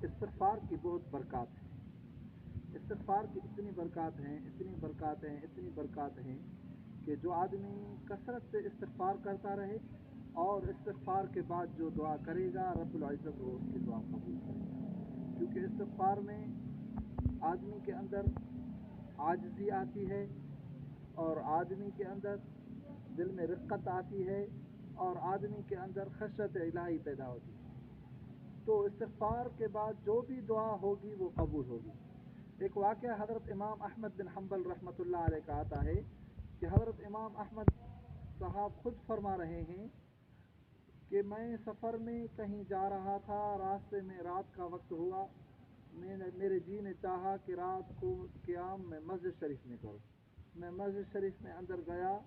استغفار کی بہت برکات ہے. استغفار کی اتنی برکات ہیں، اتنی برکات ہیں، اتنی برکات ہیں کہ جو آدمی کثرت سے استغفار کرتا رہے اور استغفار کے بعد جو دعا کرے گا رب العزت وہ اس کی دعا قبول کرے گا. کیونکہ استغفار میں آدمی کے اندر عاجزی آتی ہے، اور آدمی کے اندر دل میں رقت آتی ہے، اور آدمی کے اندر خشیت الہی پیدا ہوتی ہے. تو استغفار کے بعد جو بھی دعا ہوگی وہ قبول ہوگی. ایک واقعہ حضرت امام احمد بن حنبل رحمۃ اللہ علیہ کا آتا ہے کہ حضرت امام احمد صاحب خود فرما رہے ہیں کہ میں سفر میں کہیں جا رہا تھا، راستے میں رات کا وقت ہوا، میرے جی نے چاہا کہ رات کو قیام میں مسجد شریف میں کروں. میں مسجد شریف میں اندر گیا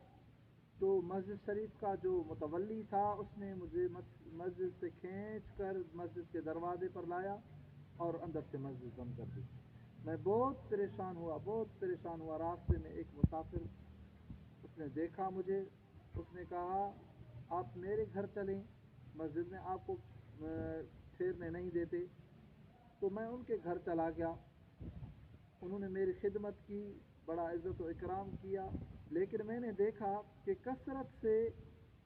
تو مسجد شریف کا جو متولی تھا اس نے مجھے مسجد سے کھینچ کر مسجد کے دروازے پر لایا اور اندر سے مسجد بند کر دی. میں بہت پریشان ہوا. راستے میں ایک مسافر اس نے دیکھا مجھے، اس نے کہا آپ میرے گھر چلیں، مسجد میں آپ کو ٹھہرنے نہیں دیتے. تو میں ان کے گھر چلا گیا. انہوں نے میری خدمت کی، بڑا عزت و اکرام کیا، لیکن میں نے دیکھا کہ کثرت سے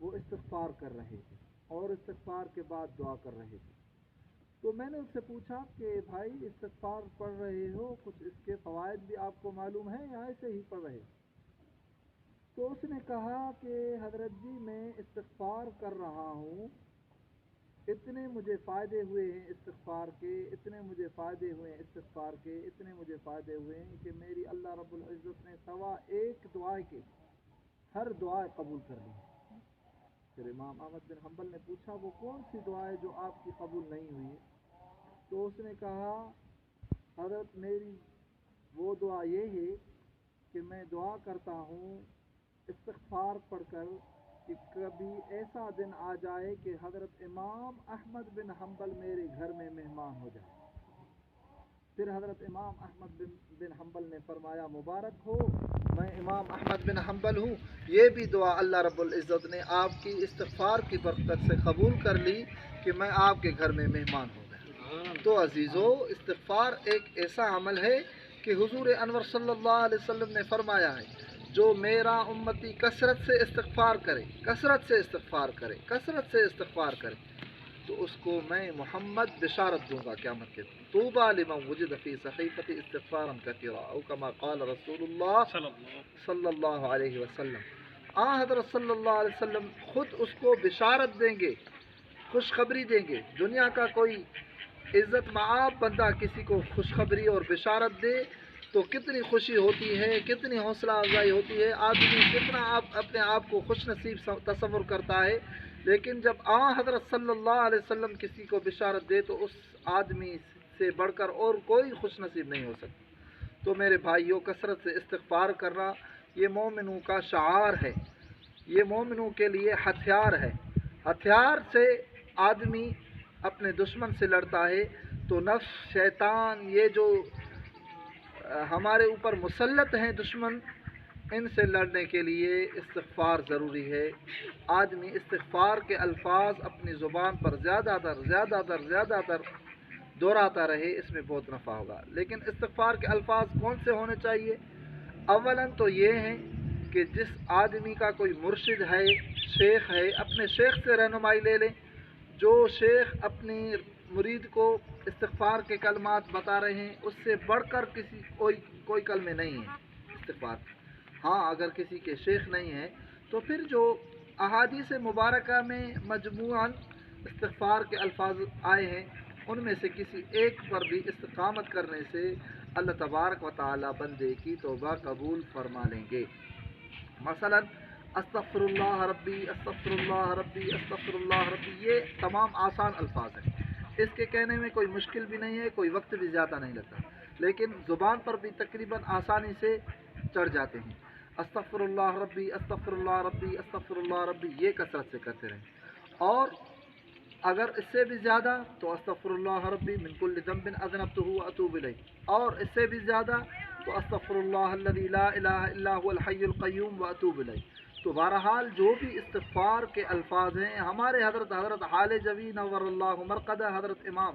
وہ استغفار کر رہے تھے اور استغفار کے بعد دعا کر رہے تھے. تو میں نے اس سے پوچھا کہ بھائی استغفار پڑھ رہے ہو، کچھ اس کے فوائد بھی آپ کو معلوم ہیں یا ایسے ہی پڑھ رہے؟ تو اس نے کہا کہ حضرت جی میں استغفار کر رہا ہوں، اتنے مجھے فائدے ہوئے ہیں استغفار کے، اتنے مجھے فائدے ہوئے ہیں استغفار کے، اتنے مجھے فائدے ہوئے ہیں کہ میری اللہ رب العزت نے سوا ایک دعا کے ہر دعا قبول کر لی. پھر امام احمد بن حنبل نے پوچھا وہ کون سی دعا ہے جو آپ کی قبول نہیں ہوئی ہے؟ تو اس نے کہا حضرت میری وہ دعا یہ ہے کہ میں دعا کرتا ہوں استغفار پڑھ کر کہ کبھی ایسا دن آ جائے کہ حضرت امام احمد بن حنبل میرے گھر میں مہمان ہو جائے. پھر حضرت امام احمد بن حنبل نے فرمایا مبارک ہو، میں امام احمد بن حنبل ہوں، یہ بھی دعا اللہ رب العزت نے آپ کی استغفار کی برکت سے قبول کر لی کہ میں آپ کے گھر میں مہمان ہو گیا. تو عزیزو، استغفار ایک ایسا عمل ہے کہ حضور انور صلی اللہ علیہ وسلم نے فرمایا ہے جو میرا امتی کثرت سے استغفار کرے، کثرت سے استغفار کرے، کثرت سے استغفار کرے تو اس کو میں محمد بشارت دوں گا قیامت کے دن، طوبی لمن وجد فی صحیفۃ استغفارا کثیرا او کما قال رسول اللہ صلی اللہ علیہ وسلم. حضرت صلی اللہ علیہ وسلم خود اس کو بشارت دیں گے، خوشخبری دیں گے. دنیا کا کوئی عزت معاب بندہ کسی کو خوشخبری اور بشارت دے تو کتنی خوشی ہوتی ہے، کتنی حوصلہ افزائی ہوتی ہے، آدمی کتنا اپنے آپ کو خوش نصیب تصور کرتا ہے. لیکن جب حضرت صلی اللہ علیہ وسلم کسی کو بشارت دے تو اس آدمی سے بڑھ کر اور کوئی خوش نصیب نہیں ہو سکتا. تو میرے بھائیوں، کثرت سے استغفار کرنا یہ مومنوں کا شعار ہے، یہ مومنوں کے لیے ہتھیار ہے. ہتھیار سے آدمی اپنے دشمن سے لڑتا ہے. تو نفس، شیطان، یہ جو ہمارے اوپر مسلط ہیں دشمن، ان سے لڑنے کے لیے استغفار ضروری ہے. آدمی استغفار کے الفاظ اپنی زبان پر زیادہ تر دہراتا رہے، اس میں بہت نفع ہوگا. لیکن استغفار کے الفاظ کون سے ہونے چاہیے؟ اولاً تو یہ ہیں کہ جس آدمی کا کوئی مرشد ہے، شیخ ہے، اپنے شیخ سے رہنمائی لے لیں. جو شیخ اپنی مرید کو استغفار کے کلمات بتا رہے ہیں اس سے بڑھ کر کوئی کلمے نہیں ہیں استغفار. اگر کسی کے شیخ نہیں ہیں تو پھر جو احادیث مبارکہ میں مجموعاً استغفار کے الفاظ آئے ہیں ان میں سے کسی ایک پر بھی استقامت کرنے سے اللہ تبارک و تعالی بندے کی توبہ قبول فرما لیں گے. مثلا استغفر اللہ ربی، استغفر اللہ ربی، استغفر اللہ ربی، یہ تمام آسان الفاظ ہیں، اس کے کہنے میں کوئی مشکل بھی نہیں ہے، کوئی وقت بھی زیادہ نہیں لگتا، لیکن زبان پر بھی تقریباً آسانی سے چڑھ جاتے ہیں. استغفر اللہ ربی، استغفر اللہ ربی، استغفر اللہ ربی، یہ کثرت سے کرتے رہیں. اور اگر اس سے بھی زیادہ تو استغفر اللہ ربی من کل ذنب اذنبته واتوب الیہ، اور اس سے بھی زیادہ تو استغفر اللہ الذی لا الہ الا هو الحی القیوم واتوب الیہ. تو بہرحال جو بھی استغفار کے الفاظ ہیں، ہمارے حضرت حال جوی نور اللہ مرقدہ حضرت امام